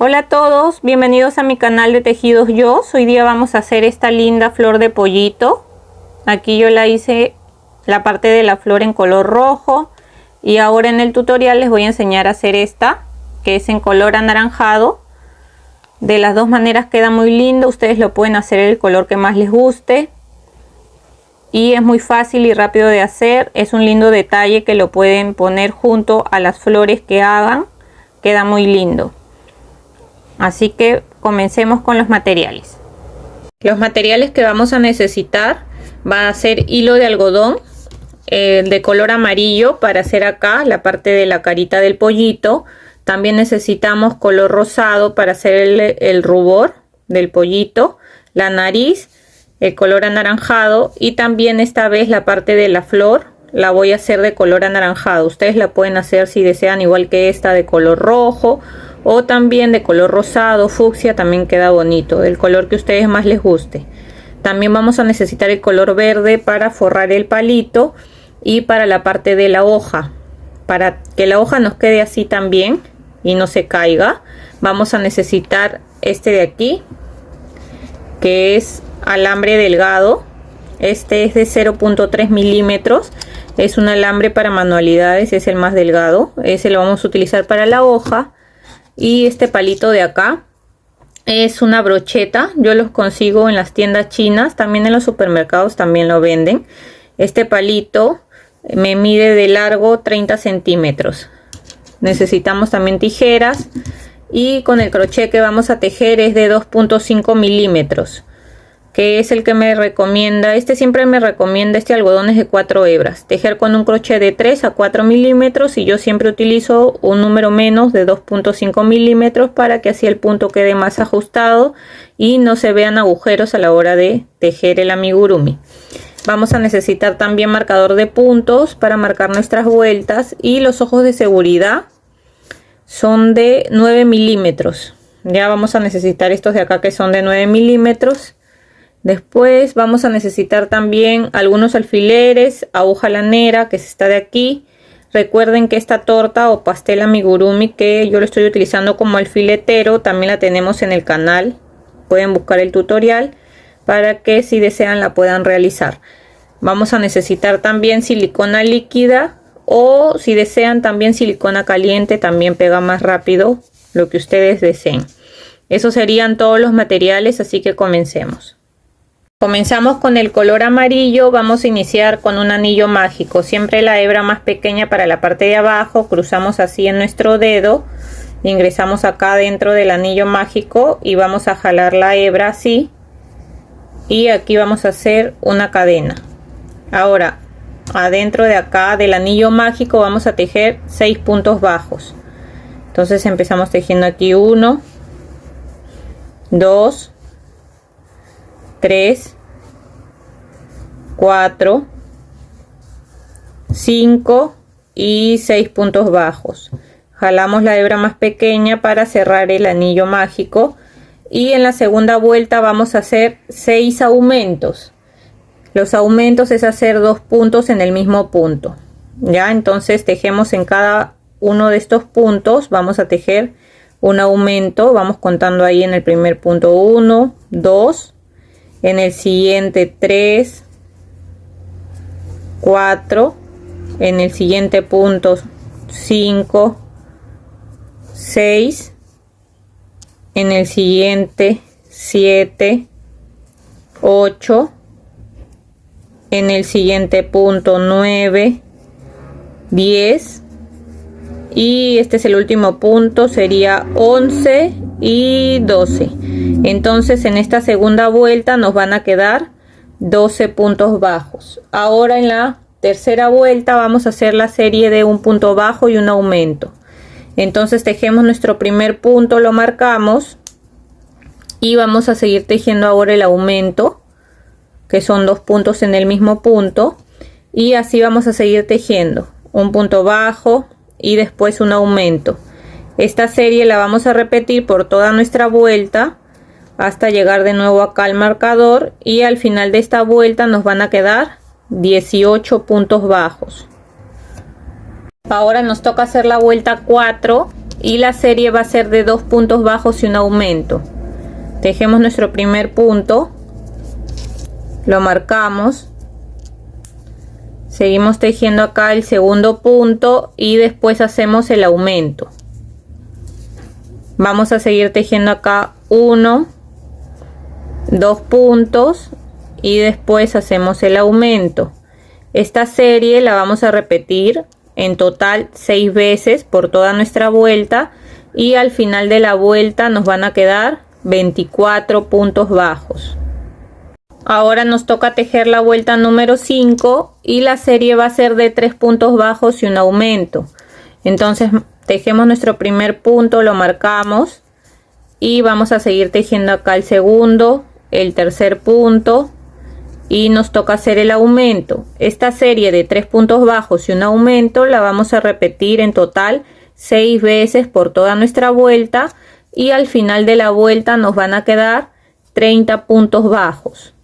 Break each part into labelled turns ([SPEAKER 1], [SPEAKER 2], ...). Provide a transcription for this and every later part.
[SPEAKER 1] Hola a todos, bienvenidos a mi canal de Tejidos Yo. Hoy día vamos a hacer esta linda flor de pollito. Aquí yo la hice la parte de la flor en color rojo y ahora en el tutorial les voy a enseñar a hacer esta que es en color anaranjado. De las dos maneras queda muy lindo, ustedes lo pueden hacer el color que más les guste y es muy fácil y rápido de hacer. Es un lindo detalle que lo pueden poner junto a las flores que hagan, queda muy lindo. Así que comencemos con los materiales. Los materiales que vamos a necesitar va a ser hilo de algodón de color amarillo para hacer acá la parte de la carita del pollito. También necesitamos color rosado para hacer el rubor del pollito, la nariz, el color anaranjado y también esta vez la parte de la flor la voy a hacer de color anaranjado. Ustedes la pueden hacer si desean igual que esta de color rojo o también de color rosado, fucsia, también queda bonito, del color que a ustedes más les guste. También vamos a necesitar el color verde para forrar el palito y para la parte de la hoja. Para que la hoja nos quede así también y no se caiga, vamos a necesitar este de aquí, que es alambre delgado. Este es de 0.3 milímetros. Es un alambre para manualidades, es el más delgado. Ese lo vamos a utilizar para la hoja. Y este palito de acá es una brocheta. Yo los consigo en las tiendas chinas, también en los supermercados también lo venden. Este palito me mide de largo 30 centímetros. Necesitamos también tijeras y con el crochet que vamos a tejer es de 2.5 milímetros, que es el que me recomienda. Siempre me recomienda este algodón es de 4 hebras. Tejer con un crochet de 3 a 4 milímetros y yo siempre utilizo un número menos de 2.5 milímetros para que así el punto quede más ajustado y no se vean agujeros a la hora de tejer el amigurumi. Vamos a necesitar también marcador de puntos para marcar nuestras vueltas y los ojos de seguridad son de 9 milímetros. Ya vamos a necesitar estos de acá que son de 9 milímetros. Después vamos a necesitar también algunos alfileres, aguja lanera que está de aquí. Recuerden que esta torta o pastel amigurumi que yo lo estoy utilizando como alfiletero también la tenemos en el canal. Pueden buscar el tutorial para que si desean la puedan realizar. Vamos a necesitar también silicona líquida o si desean también silicona caliente, también pega más rápido, lo que ustedes deseen. Esos serían todos los materiales, así que comencemos. Comenzamos con el color amarillo. Vamos a iniciar con un anillo mágico, siempre la hebra más pequeña para la parte de abajo, cruzamos así en nuestro dedo, ingresamos acá dentro del anillo mágico y vamos a jalar la hebra así y aquí vamos a hacer una cadena. Ahora adentro de acá del anillo mágico vamos a tejer 6 puntos bajos. Entonces empezamos tejiendo aquí 1, 2, 3, 4, 5 y 6 puntos bajos. Jalamos la hebra más pequeña para cerrar el anillo mágico y en la segunda vuelta vamos a hacer 6 aumentos. Los aumentos es hacer 2 puntos en el mismo punto. Ya, entonces tejemos en cada uno de estos puntos, vamos a tejer un aumento. Vamos contando ahí en el primer punto 1, 2, en el siguiente 3, 4, en el siguiente punto 5, 6, en el siguiente 7, 8, en el siguiente punto 9, 10 y este es el último punto, sería 11 y 12. Entonces en esta segunda vuelta nos van a quedar 12 puntos bajos. Ahora en la tercera vuelta vamos a hacer la serie de un punto bajo y un aumento. Entonces tejemos nuestro primer punto, lo marcamos y vamos a seguir tejiendo ahora el aumento, que son 2 puntos en el mismo punto, y así vamos a seguir tejiendo un punto bajo y después un aumento. Esta serie la vamos a repetir por toda nuestra vuelta hasta llegar de nuevo acá al marcador y al final de esta vuelta nos van a quedar 18 puntos bajos. Ahora nos toca hacer la vuelta 4 y la serie va a ser de 2 puntos bajos y un aumento. Tejemos nuestro primer punto, lo marcamos, seguimos tejiendo acá el segundo punto y después hacemos el aumento. Vamos a seguir tejiendo acá 1, 2 puntos y después hacemos el aumento. Esta serie la vamos a repetir en total 6 veces por toda nuestra vuelta y al final de la vuelta nos van a quedar 24 puntos bajos. Ahora nos toca tejer la vuelta número 5 y la serie va a ser de 3 puntos bajos y un aumento. Entonces tejemos nuestro primer punto, lo marcamos y vamos a seguir tejiendo acá el segundo, el tercer punto y nos toca hacer el aumento. Esta serie de 3 puntos bajos y un aumento la vamos a repetir en total 6 veces por toda nuestra vuelta y al final de la vuelta nos van a quedar 30 puntos bajos.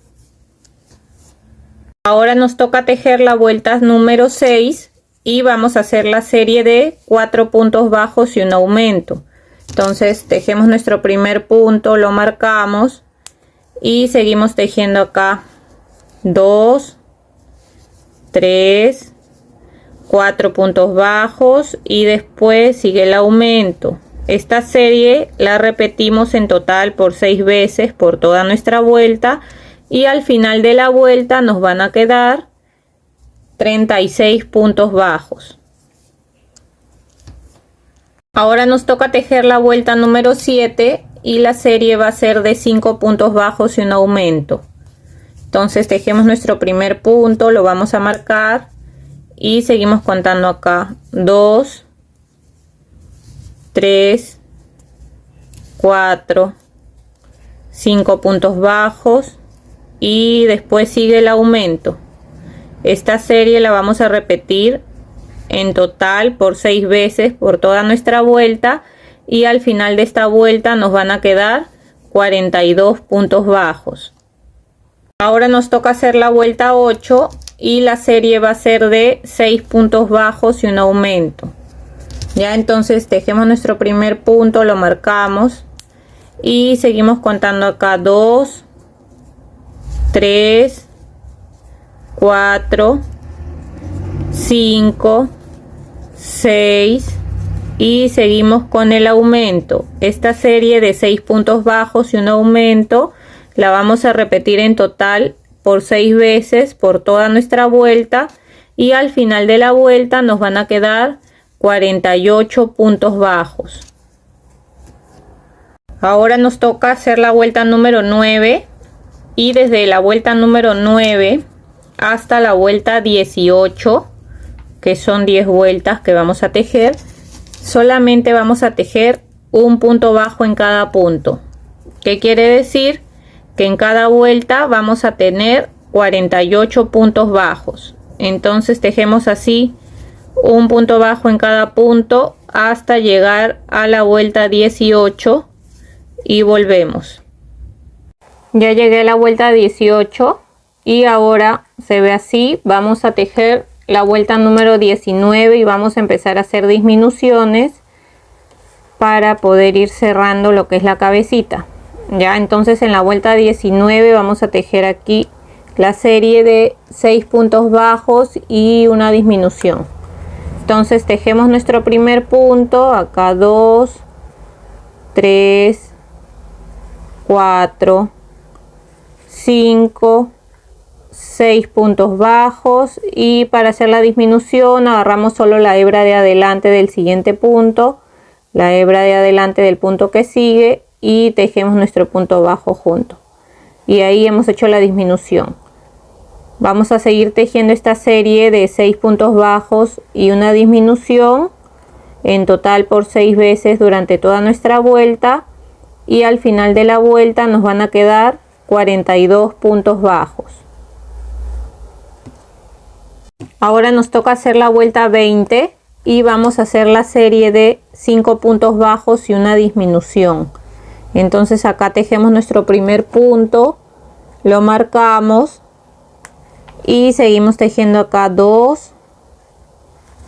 [SPEAKER 1] Ahora nos toca tejer la vuelta número 6 y vamos a hacer la serie de 4 puntos bajos y un aumento. Entonces tejemos nuestro primer punto, lo marcamos y seguimos tejiendo acá 2, 3, 4 puntos bajos y después sigue el aumento. Esta serie la repetimos en total por 6 veces por toda nuestra vuelta y al final de la vuelta nos van a quedar 36 puntos bajos. Ahora nos toca tejer la vuelta número 7 y la serie va a ser de 5 puntos bajos y un aumento. Entonces tejemos nuestro primer punto, lo vamos a marcar y seguimos contando acá 2, 3, 4, 5 puntos bajos y después sigue el aumento. Esta serie la vamos a repetir en total por 6 veces por toda nuestra vuelta y al final de esta vuelta nos van a quedar 42 puntos bajos. Ahora nos toca hacer la vuelta 8 y la serie va a ser de 6 puntos bajos y un aumento. Ya, entonces tejemos nuestro primer punto, lo marcamos y seguimos contando acá 2, 3, 4, 5, 6 y seguimos con el aumento. Esta serie de 6 puntos bajos y un aumento la vamos a repetir en total por 6 veces por toda nuestra vuelta y al final de la vuelta nos van a quedar 48 puntos bajos. Ahora nos toca hacer la vuelta número 9 y desde la vuelta número 9 hasta la vuelta 18, que son 10 vueltas que vamos a tejer, solamente vamos a tejer un punto bajo en cada punto. ¿Qué quiere decir? Que en cada vuelta vamos a tener 48 puntos bajos. Entonces tejemos así un punto bajo en cada punto hasta llegar a la vuelta 18 y volvemos. Ya llegué a la vuelta 18 y ahora se ve así. Vamos a tejer la vuelta número 19 y vamos a empezar a hacer disminuciones para poder ir cerrando lo que es la cabecita. Ya, entonces en la vuelta 19 vamos a tejer aquí la serie de 6 puntos bajos y una disminución. Entonces tejemos nuestro primer punto, acá 2, 3, 4, 5, 6 puntos bajos y para hacer la disminución agarramos solo la hebra de adelante del siguiente punto, la hebra de adelante del punto que sigue y tejemos nuestro punto bajo junto y ahí hemos hecho la disminución. Vamos a seguir tejiendo esta serie de 6 puntos bajos y una disminución en total por 6 veces durante toda nuestra vuelta y al final de la vuelta nos van a quedar 42 puntos bajos. Ahora nos toca hacer la vuelta 20 y vamos a hacer la serie de 5 puntos bajos y una disminución. Entonces acá tejemos nuestro primer punto, lo marcamos y seguimos tejiendo acá 2,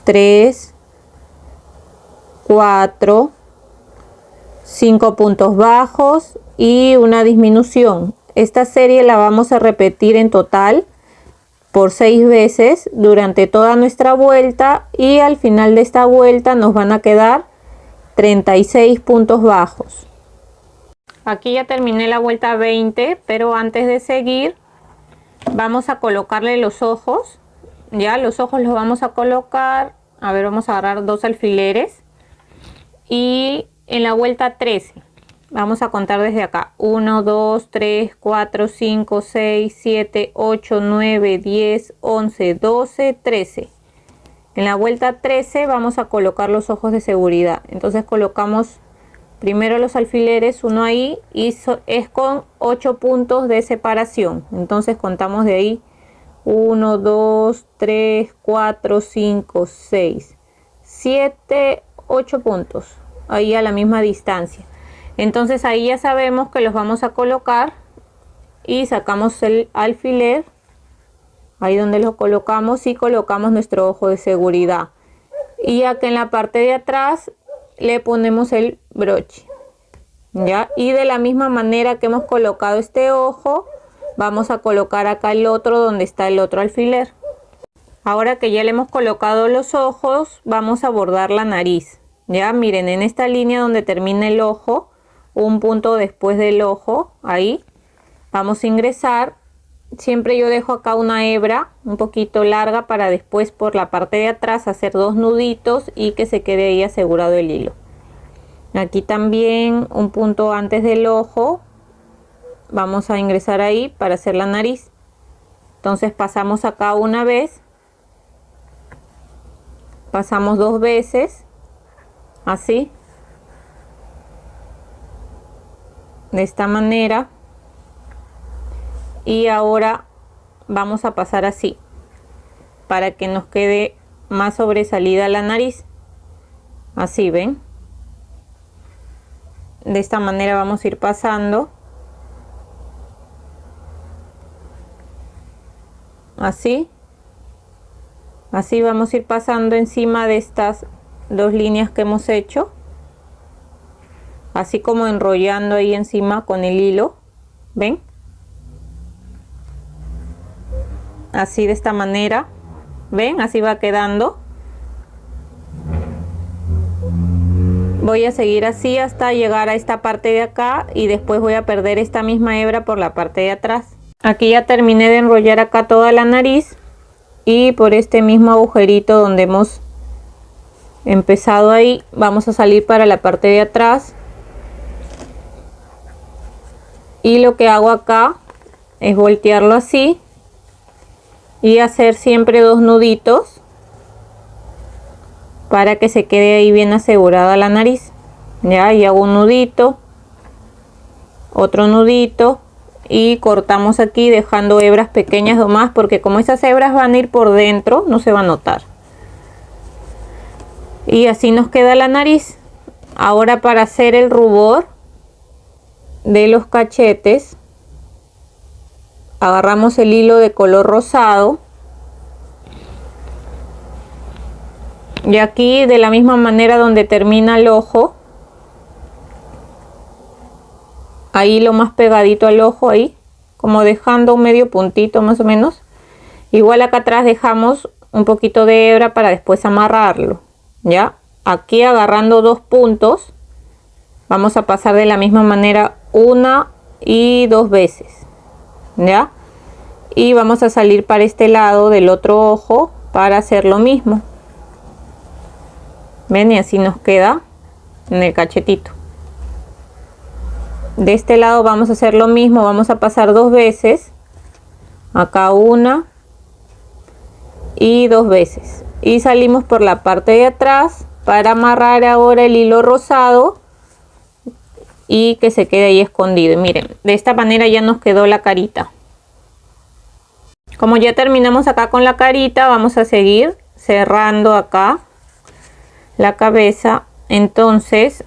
[SPEAKER 1] 3, 4, 5 puntos bajos y una disminución. Esta serie la vamos a repetir en total por 6 veces durante toda nuestra vuelta, y al final de esta vuelta nos van a quedar 36 puntos bajos. Aquí ya terminé la vuelta 20, pero antes de seguir vamos a colocarle los ojos. Ya los ojos los vamos a colocar, a ver, vamos a agarrar 2 alfileres, y en la vuelta 13 vamos a contar desde acá: 1, 2, 3, 4, 5, 6, 7, 8, 9, 10, 11, 12, 13. En la vuelta 13 vamos a colocar los ojos de seguridad. Entonces colocamos primero los alfileres, uno ahí, y es con 8 puntos de separación. Entonces contamos de ahí: 1, 2, 3, 4, 5, 6, 7, 8 puntos. Ahí a la misma distancia. Entonces ahí ya sabemos que los vamos a colocar, y sacamos el alfiler ahí donde lo colocamos y colocamos nuestro ojo de seguridad, y aquí en la parte de atrás le ponemos el broche, ya. Y de la misma manera que hemos colocado este ojo, vamos a colocar acá el otro donde está el otro alfiler. Ahora que ya le hemos colocado los ojos, vamos a bordar la nariz. Ya miren, en esta línea donde termina el ojo, un punto después del ojo, ahí vamos a ingresar. Siempre yo dejo acá una hebra un poquito larga para después por la parte de atrás hacer 2 nuditos y que se quede ahí asegurado el hilo. Aquí también un punto antes del ojo vamos a ingresar ahí para hacer la nariz. Entonces pasamos acá una vez, pasamos 2 veces, así, de esta manera, y ahora vamos a pasar así para que nos quede más sobresalida la nariz. Así, ven, de esta manera vamos a ir pasando así, así vamos a ir pasando encima de estas 2 líneas que hemos hecho, así como enrollando ahí encima con el hilo, ven, así de esta manera, ven, así va quedando. Voy a seguir así hasta llegar a esta parte de acá, y después voy a perder esta misma hebra por la parte de atrás. Aquí ya terminé de enrollar acá toda la nariz, y por este mismo agujerito donde hemos empezado ahí, vamos a salir para la parte de atrás, y lo que hago acá es voltearlo así y hacer siempre 2 nuditos para que se quede ahí bien asegurada la nariz. Ya, y hago un nudito, otro nudito, y cortamos aquí dejando hebras pequeñas nomás, porque como esas hebras van a ir por dentro no se va a notar. Y así nos queda la nariz. Ahora, para hacer el rubor de los cachetes, agarramos el hilo de color rosado, y aquí de la misma manera donde termina el ojo, ahí lo más pegadito al ojo, ahí como dejando un medio puntito más o menos. Igual acá atrás dejamos un poquito de hebra para después amarrarlo. Ya, aquí agarrando 2 puntos vamos a pasar de la misma manera 1 y 2 veces, ya, y vamos a salir para este lado del otro ojo para hacer lo mismo. Ven, y así nos queda en el cachetito. De este lado vamos a hacer lo mismo, vamos a pasar 2 veces, acá 1 y 2 veces, y salimos por la parte de atrás para amarrar ahora el hilo rosado y que se quede ahí escondido. Y miren, de esta manera ya nos quedó la carita. Como ya terminamos acá con la carita, vamos a seguir cerrando acá la cabeza. Entonces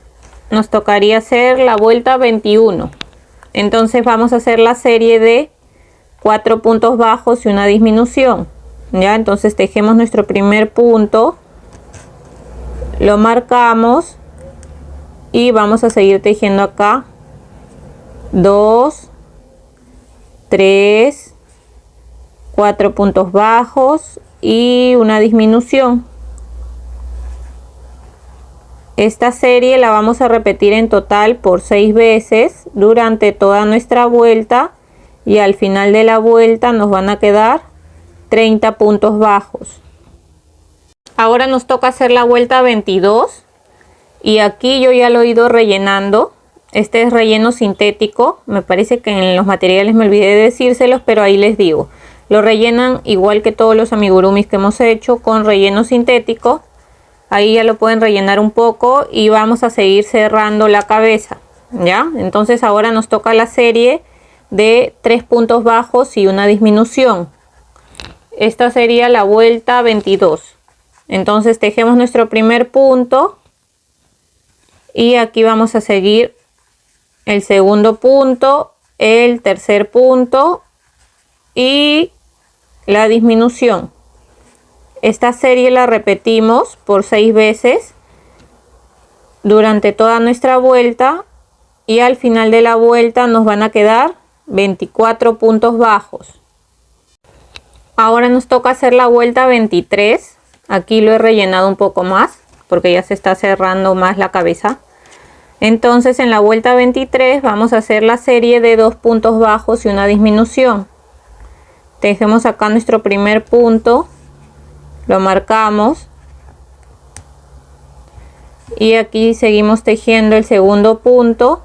[SPEAKER 1] nos tocaría hacer la vuelta 21. Entonces vamos a hacer la serie de 4 puntos bajos y una disminución. Ya, entonces tejemos nuestro primer punto, lo marcamos y vamos a seguir tejiendo acá 2, 3, 4 puntos bajos y una disminución. Esta serie la vamos a repetir en total por 6 veces durante toda nuestra vuelta y al final de la vuelta nos van a quedar 30 puntos bajos. Ahora nos toca hacer la vuelta 22 y aquí yo ya lo he ido rellenando. Este es relleno sintético, me parece que en los materiales me olvidé de decírselos, pero ahí les digo. Lo rellenan igual que todos los amigurumis que hemos hecho con relleno sintético. Ahí ya lo pueden rellenar un poco y vamos a seguir cerrando la cabeza, ¿ya? Entonces ahora nos toca la serie de 3 puntos bajos y una disminución. Esta sería la vuelta 22. Entonces tejemos nuestro primer punto y aquí vamos a seguir el segundo punto, el tercer punto y la disminución. Esta serie la repetimos por 6 veces durante toda nuestra vuelta y al final de la vuelta nos van a quedar 24 puntos bajos. Ahora nos toca hacer la vuelta 23. Aquí lo he rellenado un poco más porque ya se está cerrando más la cabeza. Entonces en la vuelta 23 vamos a hacer la serie de 2 puntos bajos y una disminución. Tejemos acá nuestro primer punto, lo marcamos y aquí seguimos tejiendo el segundo punto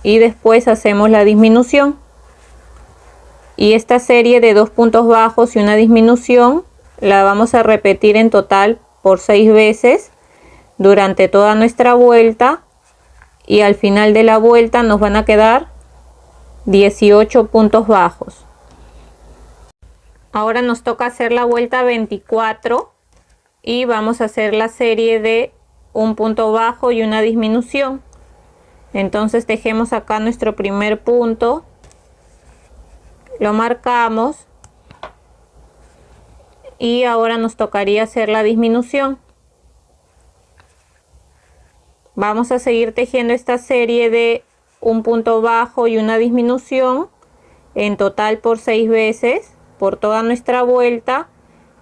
[SPEAKER 1] y después hacemos la disminución. Y esta serie de 2 puntos bajos y una disminución la vamos a repetir en total por 6 veces durante toda nuestra vuelta y al final de la vuelta nos van a quedar 18 puntos bajos. Ahora nos toca hacer la vuelta 24 y vamos a hacer la serie de un punto bajo y una disminución. Entonces tejemos acá nuestro primer punto, lo marcamos y ahora nos tocaría hacer la disminución. Vamos a seguir tejiendo esta serie de un punto bajo y una disminución en total por 6 veces por toda nuestra vuelta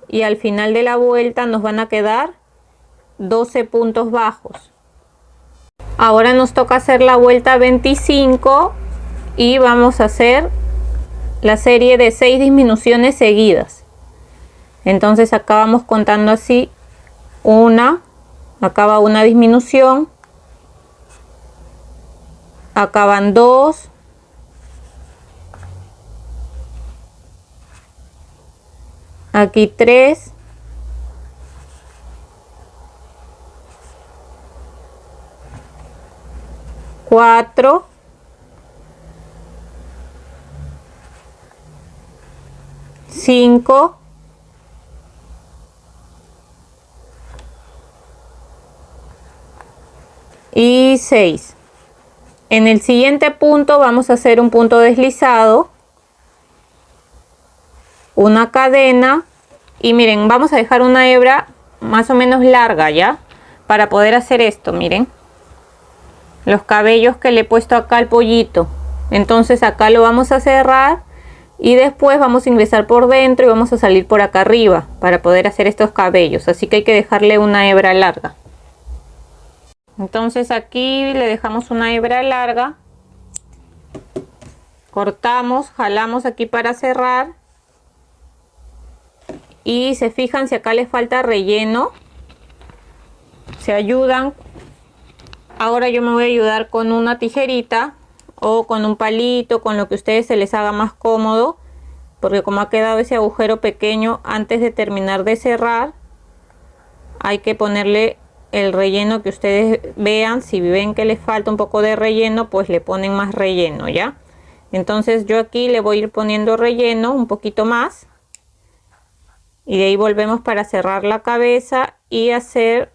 [SPEAKER 1] y al final de la vuelta nos van a quedar 12 puntos bajos. Ahora nos toca hacer la vuelta 25 y vamos a hacer la serie de 6 disminuciones seguidas. Entonces acá vamos contando así: una, acá va una disminución, acá van 2, aquí 3, cuatro, 5, y 6. En el siguiente punto vamos a hacer un punto deslizado, una cadena y miren, vamos a dejar una hebra más o menos larga ya para poder hacer esto. Miren los cabellos que le he puesto acá al pollito. Entonces acá lo vamos a cerrar y después vamos a ingresar por dentro y vamos a salir por acá arriba para poder hacer estos cabellos, así que hay que dejarle una hebra larga. Entonces aquí le dejamos una hebra larga, cortamos, jalamos aquí para cerrar y se fijan si acá les falta relleno, se ayudan. Ahora yo me voy a ayudar con una tijerita o con un palito, con lo que a ustedes se les haga más cómodo, porque como ha quedado ese agujero pequeño, antes de terminar de cerrar hay que ponerle el relleno que ustedes vean. Si ven que les falta un poco de relleno, pues le ponen más relleno, ¿ya? Entonces yo aquí le voy a ir poniendo relleno un poquito más y de ahí volvemos para cerrar la cabeza y hacer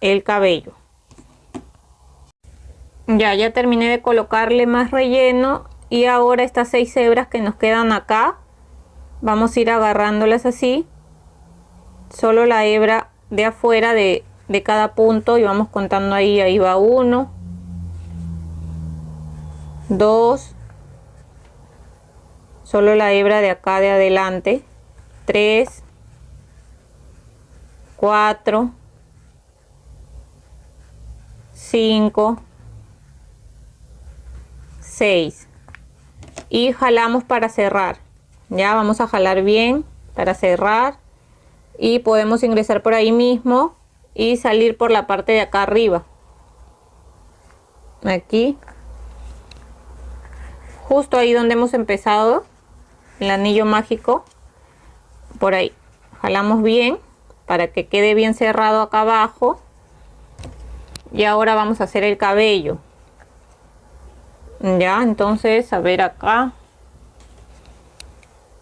[SPEAKER 1] el cabello. Ya terminé de colocarle más relleno y ahora estas 6 hebras que nos quedan acá vamos a ir agarrándolas así, solo la hebra de afuera de de cada punto y vamos contando ahí. Ahí va 1, 2, solo la hebra de acá de adelante, 3, 4, 5, 6 y jalamos para cerrar. Ya vamos a jalar bien para cerrar y podemos ingresar por ahí mismo y salir por la parte de acá arriba, aquí justo ahí donde hemos empezado el anillo mágico. Por ahí jalamos bien para que quede bien cerrado acá abajo. Y ahora vamos a hacer el cabello. Ya, entonces, a ver acá.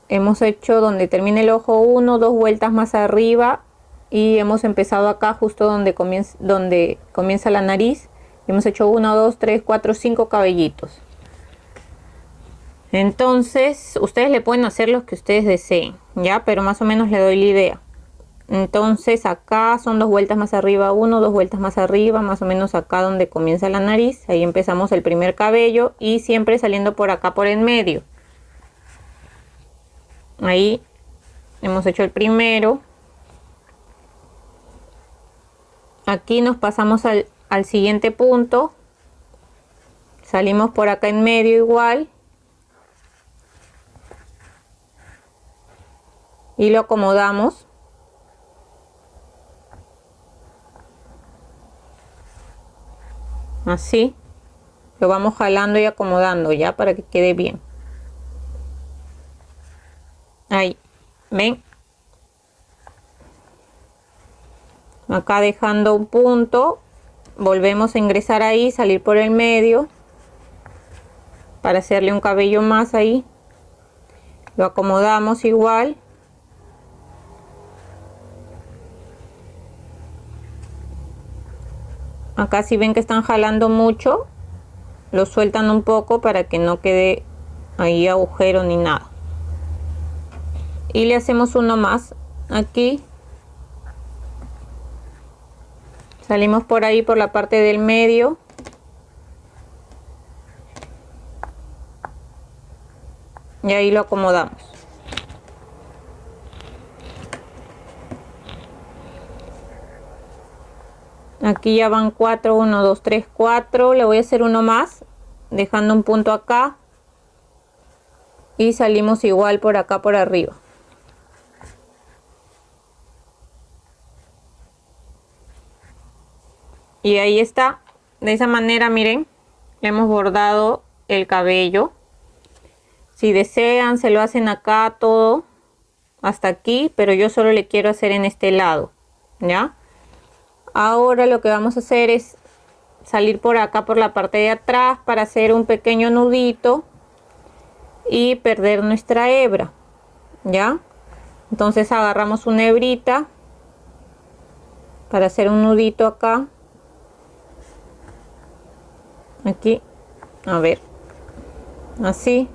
[SPEAKER 1] Hemos hecho donde termina el ojo 1, 2 vueltas más arriba. Y hemos empezado acá justo donde comienza la nariz. Hemos hecho 1, 2, 3, 4, 5 cabellitos. Entonces, ustedes le pueden hacer los que ustedes deseen. Ya, pero más o menos le doy la idea. Entonces acá son 2 vueltas más arriba, 1, 2 vueltas más arriba, más o menos acá donde comienza la nariz. Ahí empezamos el primer cabello y siempre saliendo por acá por el medio. Ahí hemos hecho el primero. Aquí nos pasamos al siguiente punto. Salimos por acá en medio igual. Y lo acomodamos. Así lo vamos jalando y acomodando ya para que quede bien. Ahí, ven, acá dejando un punto, volvemos a ingresar ahí, salir por el medio para hacerle un cabello más ahí. Lo acomodamos igual. Acá si ven que están jalando mucho, lo sueltan un poco para que no quede ahí agujero ni nada. Y le hacemos uno más aquí. Salimos por ahí por la parte del medio. Y ahí lo acomodamos. Aquí ya van 4, 1, 2, 3, 4. Le voy a hacer uno más, dejando un punto acá. Y salimos igual por acá por arriba. Y ahí está. De esa manera, miren, hemos bordado el cabello. Si desean, se lo hacen acá todo, hasta aquí, pero yo solo le quiero hacer en este lado, ¿ya? Ahora lo que vamos a hacer es salir por acá por la parte de atrás para hacer un pequeño nudito y perder nuestra hebra, ¿ya? Entonces agarramos una hebrita para hacer un nudito acá, aquí, a ver, así.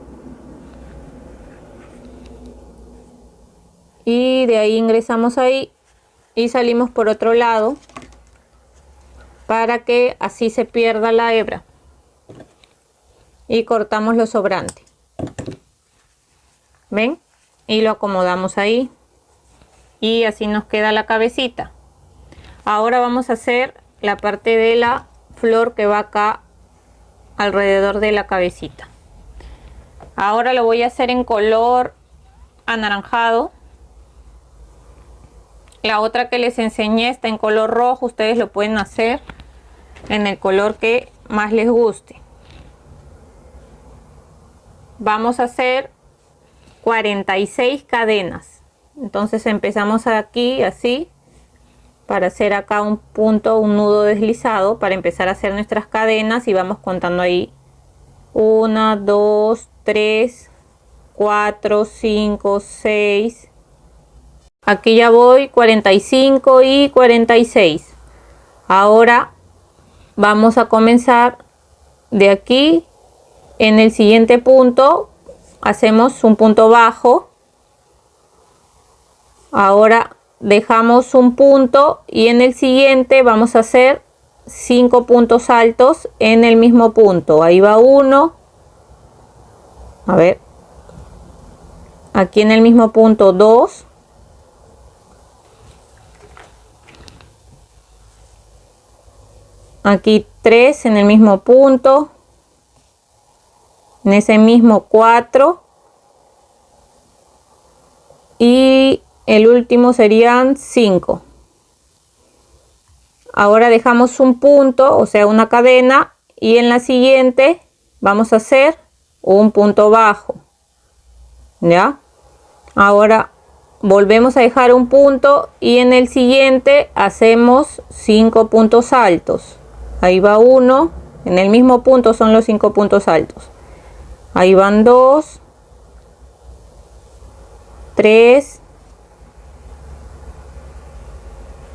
[SPEAKER 1] Y de ahí ingresamos ahí y salimos por otro lado para que así se pierda la hebra. Y cortamos lo sobrante. ¿Ven? Y lo acomodamos ahí. Y así nos queda la cabecita. Ahora vamos a hacer la parte de la flor que va acá alrededor de la cabecita. Ahora lo voy a hacer en color anaranjado. La otra que les enseñé está en color rojo. Ustedes lo pueden hacer en el color que más les guste. Vamos a hacer 46 cadenas. Entonces empezamos aquí así, para hacer acá un punto, un nudo deslizado, para empezar a hacer nuestras cadenas. Y vamos contando ahí 1, 2, 3, 4, 5, 6. Aquí ya voy 45 y 46. Ahora vamos a comenzar de aquí. En el siguiente punto hacemos un punto bajo. Ahora dejamos un punto y en el siguiente vamos a hacer 5 puntos altos en el mismo punto. Ahí va uno, a ver, aquí en el mismo punto 2, aquí 3 en el mismo punto, en ese mismo 4 y el último serían 5. Ahora dejamos un punto, o sea una cadena, y en la siguiente vamos a hacer un punto bajo, ¿ya? Ahora volvemos a dejar un punto y en el siguiente hacemos 5 puntos altos. Ahí va uno, en el mismo punto son los 5 puntos altos. Ahí van 2, 3,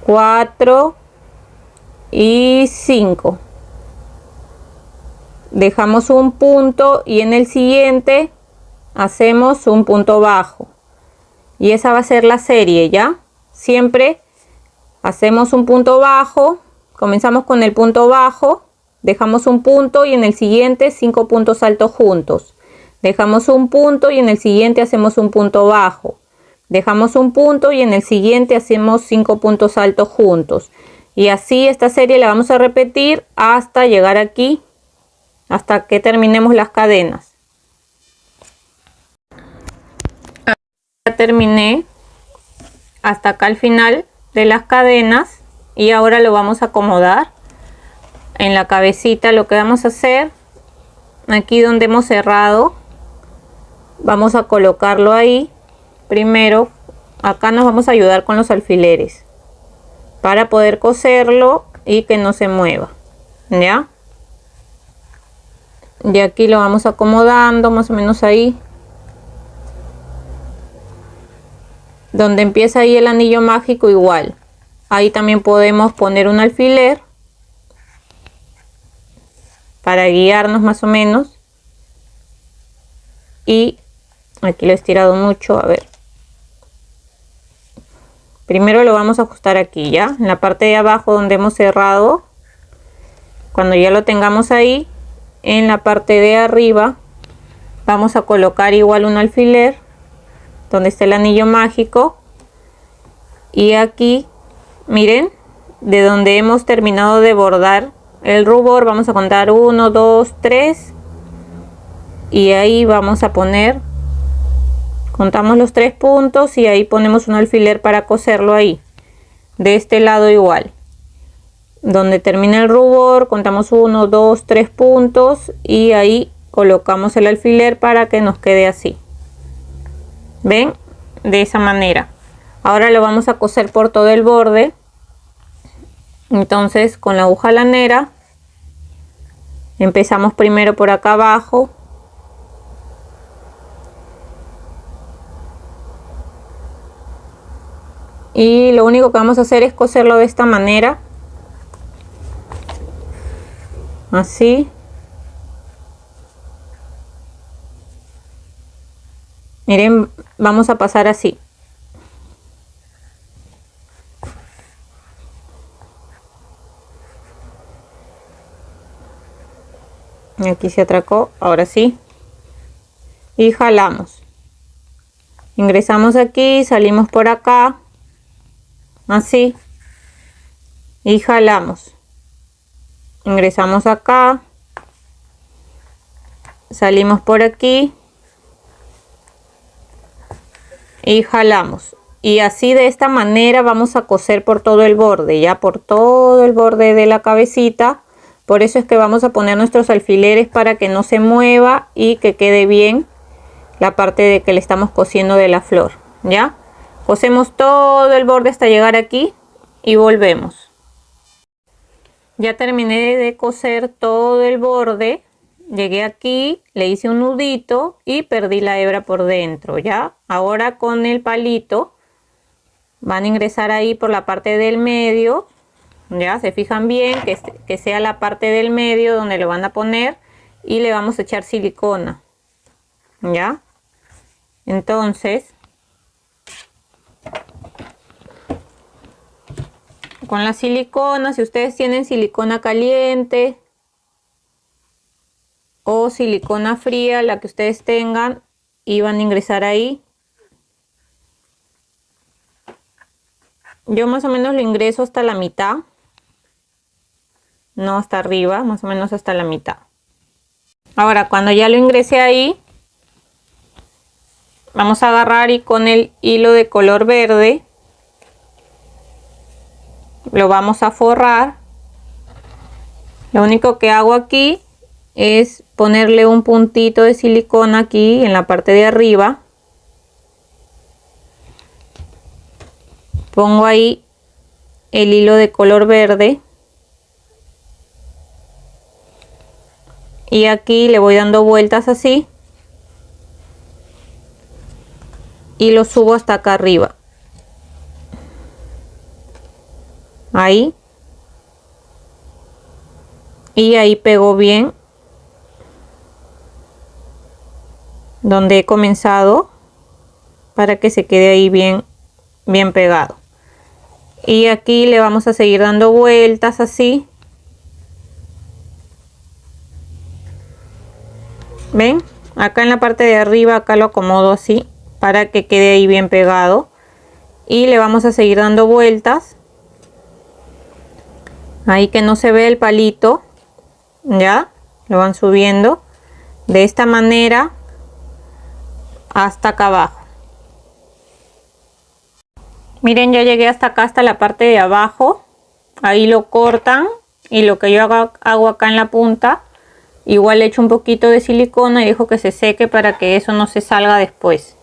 [SPEAKER 1] 4 y 5. Dejamos un punto y en el siguiente hacemos un punto bajo. Y esa va a ser la serie, ¿ya? Siempre hacemos un punto bajo, comenzamos con el punto bajo, dejamos un punto y en el siguiente 5 puntos altos juntos. Dejamos un punto y en el siguiente hacemos un punto bajo. Dejamos un punto y en el siguiente hacemos 5 puntos altos juntos. Y así esta serie la vamos a repetir hasta llegar aquí, hasta que terminemos las cadenas. Ya terminé hasta acá al final de las cadenas y ahora lo vamos a acomodar en la cabecita. Lo que vamos a hacer, aquí donde hemos cerrado, vamos a colocarlo ahí. Primero acá nos vamos a ayudar con los alfileres para poder coserlo y que no se mueva, ¿ya? Y aquí lo vamos acomodando más o menos ahí donde empieza ahí el anillo mágico. Igual ahí también podemos poner un alfiler para guiarnos más o menos. Y aquí lo he estirado mucho, a ver, primero lo vamos a ajustar aquí, ya en la parte de abajo donde hemos cerrado. Cuando ya lo tengamos ahí, en la parte de arriba vamos a colocar igual un alfiler donde está el anillo mágico. Y aquí miren, de donde hemos terminado de bordar el rubor, vamos a contar 1, 2, 3 y ahí vamos a poner, contamos los 3 puntos y ahí ponemos un alfiler para coserlo ahí. De este lado igual, donde termina el rubor, contamos 1, 2, 3 puntos y ahí colocamos el alfiler para que nos quede así. ¿Ven? De esa manera. Ahora lo vamos a coser por todo el borde. Entonces con la aguja lanera empezamos primero por acá abajo. Y lo único que vamos a hacer es coserlo de esta manera. Así. Miren, vamos a pasar así. Aquí se atracó, ahora sí. Y jalamos. Ingresamos aquí, salimos por acá. Así. Y jalamos. Ingresamos acá. Salimos por aquí. Y jalamos. Y así de esta manera vamos a coser por todo el borde, ya por todo el borde de la cabecita. Por eso es que vamos a poner nuestros alfileres para que no se mueva y que quede bien la parte de que le estamos cosiendo de la flor, ¿ya? Cosemos todo el borde hasta llegar aquí y volvemos. Ya terminé de coser todo el borde. Llegué aquí, le hice un nudito y perdí la hebra por dentro, ¿ya? Ahora con el palito van a ingresar ahí por la parte del medio. Ya se fijan bien que sea la parte del medio donde lo van a poner y le vamos a echar silicona, ya. Entonces Con la silicona, si ustedes tienen silicona caliente o silicona fría, la que ustedes tengan, y van a ingresar ahí. Yo más o menos lo ingreso hasta la mitad, no hasta arriba, más o menos hasta la mitad. Ahora, cuando ya lo ingresé ahí, vamos a agarrar y con el hilo de color verde lo vamos a forrar. Lo único que hago aquí es ponerle un puntito de silicona aquí en la parte de arriba. Pongo ahí el hilo de color verde y aquí le voy dando vueltas así y lo subo hasta acá arriba. Ahí. Y ahí pego bien donde he comenzado para que se quede ahí bien pegado. Y aquí le vamos a seguir dando vueltas así. ¿Ven? Acá en la parte de arriba, acá lo acomodo así para que quede ahí bien pegado. Y le vamos a seguir dando vueltas. Ahí que no se ve el palito. Ya, lo van subiendo de esta manera hasta acá abajo. Miren, ya llegué hasta acá, hasta la parte de abajo. Ahí lo cortan y lo que yo hago acá en la punta, igual le echo un poquito de silicona y dejo que se seque para que eso no se salga después.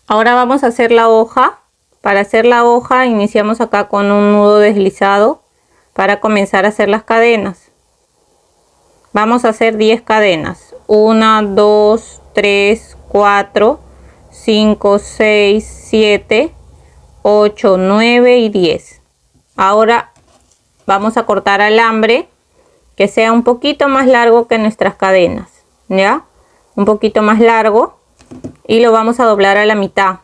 [SPEAKER 1] Ahora vamos a hacer la hoja. Para hacer la hoja iniciamos acá con un nudo deslizado para comenzar a hacer las cadenas. Vamos a hacer 10 cadenas. 1, 2, 3, 4, 5, 6, 7, 8, 9 y 10. Ahora vamos a cortar alambre que sea un poquito más largo que nuestras cadenas. ¿Ya? Un poquito más largo. Y lo vamos a doblar a la mitad.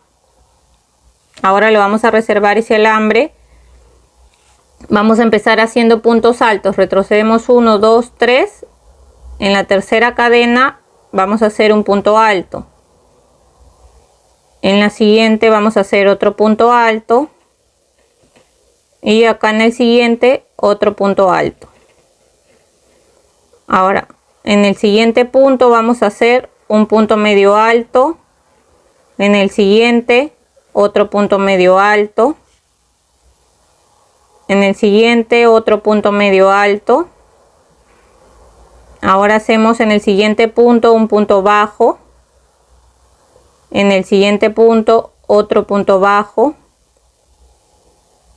[SPEAKER 1] Ahora lo vamos a reservar ese alambre. Vamos a empezar haciendo puntos altos. Retrocedemos 1, 2, 3. En la tercera cadena vamos a hacer un punto alto. En la siguiente vamos a hacer otro punto alto. Y acá en el siguiente otro punto alto. Ahora, en el siguiente punto vamos a hacer un punto medio alto. En el siguiente otro punto medio alto. En el siguiente otro punto medio alto. Ahora hacemos en el siguiente punto un punto bajo. En el siguiente punto otro punto bajo.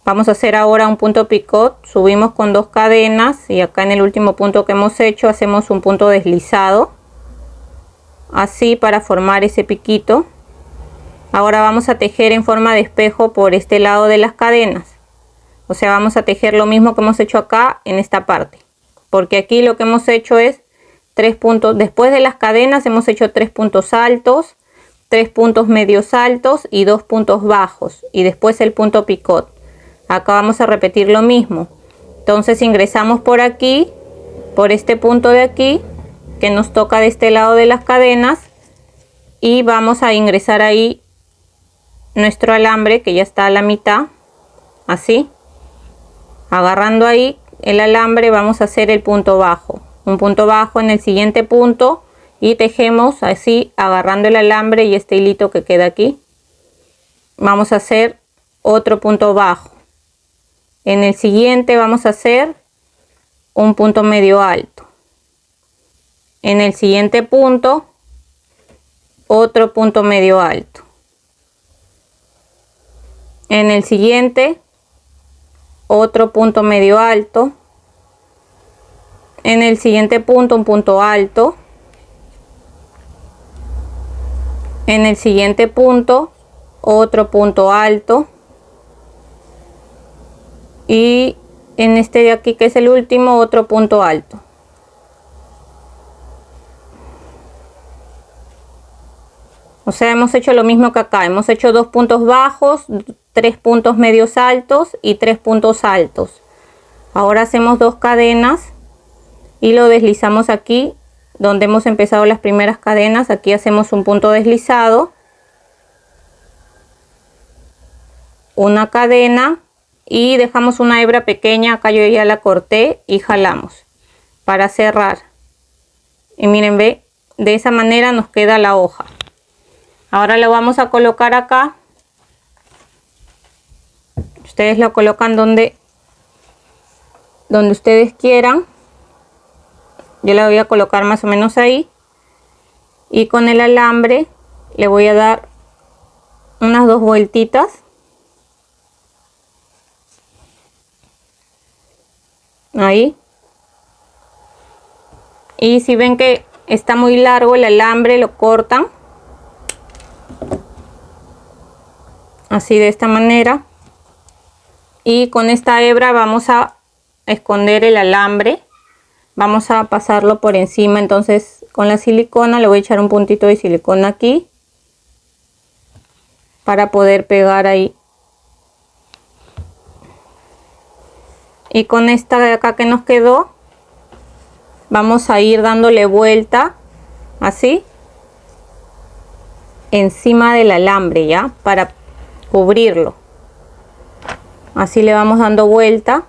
[SPEAKER 1] Vamos a hacer ahora un punto picot. Subimos con 2 cadenas y acá en el último punto que hemos hecho hacemos un punto deslizado. Así para formar ese piquito. Ahora vamos a tejer en forma de espejo por este lado de las cadenas. O sea, vamos a tejer lo mismo que hemos hecho acá en esta parte. Porque aquí lo que hemos hecho es 3 puntos. Después de las cadenas hemos hecho 3 puntos altos, 3 puntos medios altos y 2 puntos bajos. Y después el punto picot. Acá vamos a repetir lo mismo. Entonces ingresamos por aquí, por este punto de aquí, que nos toca de este lado de las cadenas. Y vamos a ingresar ahí nuestro alambre que ya está a la mitad. Así. Agarrando ahí el alambre vamos a hacer el punto bajo. Un punto bajo en el siguiente punto y tejemos así agarrando el alambre y este hilito que queda aquí. Vamos a hacer otro punto bajo. En el siguiente vamos a hacer un punto medio alto. En el siguiente punto otro punto medio alto. En el siguiente otro punto medio alto. En el siguiente punto un punto alto. En el siguiente punto otro punto alto. Y en este de aquí que es el último otro punto alto. O sea, hemos hecho lo mismo que acá. Hemos hecho 2 puntos bajos, 3 puntos medios altos y 3 puntos altos. Ahora hacemos 2 cadenas y lo deslizamos aquí donde hemos empezado las primeras cadenas. Aquí hacemos un punto deslizado, una cadena y dejamos una hebra pequeña, acá yo ya la corté, y jalamos para cerrar. Y miren, ve, de esa manera nos queda la hoja. Ahora lo vamos a colocar acá. Ustedes lo colocan donde ustedes quieran. Yo la voy a colocar más o menos ahí. Y con el alambre le voy a dar unas 2 vueltitas. Ahí. Y si ven que está muy largo el alambre, lo cortan. Así, de esta manera. Y con esta hebra vamos a esconder el alambre. Vamos a pasarlo por encima. Entonces con la silicona le voy a echar un puntito de silicona aquí para poder pegar ahí. Y con esta de acá que nos quedó, vamos a ir dándole vuelta así encima del alambre, ya, para cubrirlo. Así le vamos dando vuelta.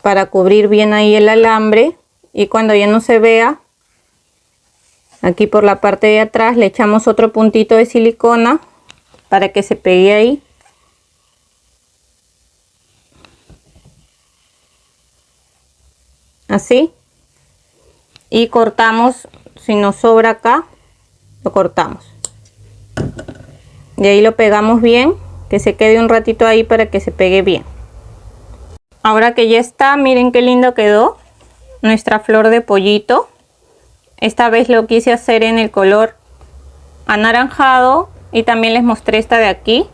[SPEAKER 1] Para cubrir bien ahí el alambre. Y cuando ya no se vea, aquí por la parte de atrás le echamos otro puntito de silicona para que se pegue ahí. Así. Y cortamos, si nos sobra acá, lo cortamos. Y ahí lo pegamos bien, que se quede un ratito ahí para que se pegue bien. Ahora que ya está, miren qué lindo quedó nuestra flor de pollito. Esta vez lo quise hacer en el color anaranjado y también les mostré esta de aquí,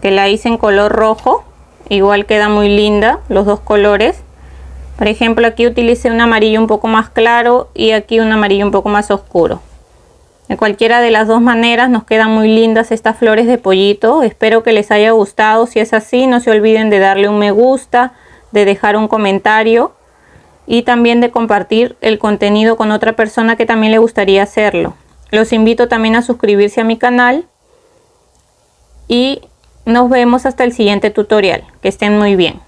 [SPEAKER 1] que la hice en color rojo. Igual queda muy linda los dos colores. Por ejemplo, aquí utilicé un amarillo un poco más claro y aquí un amarillo un poco más oscuro. De cualquiera de las dos maneras nos quedan muy lindas estas flores de pollito. Espero que les haya gustado. Si es así, no se olviden de darle un me gusta, de dejar un comentario y también de compartir el contenido con otra persona que también le gustaría hacerlo. Los invito también a suscribirse a mi canal y nos vemos hasta el siguiente tutorial. Que estén muy bien.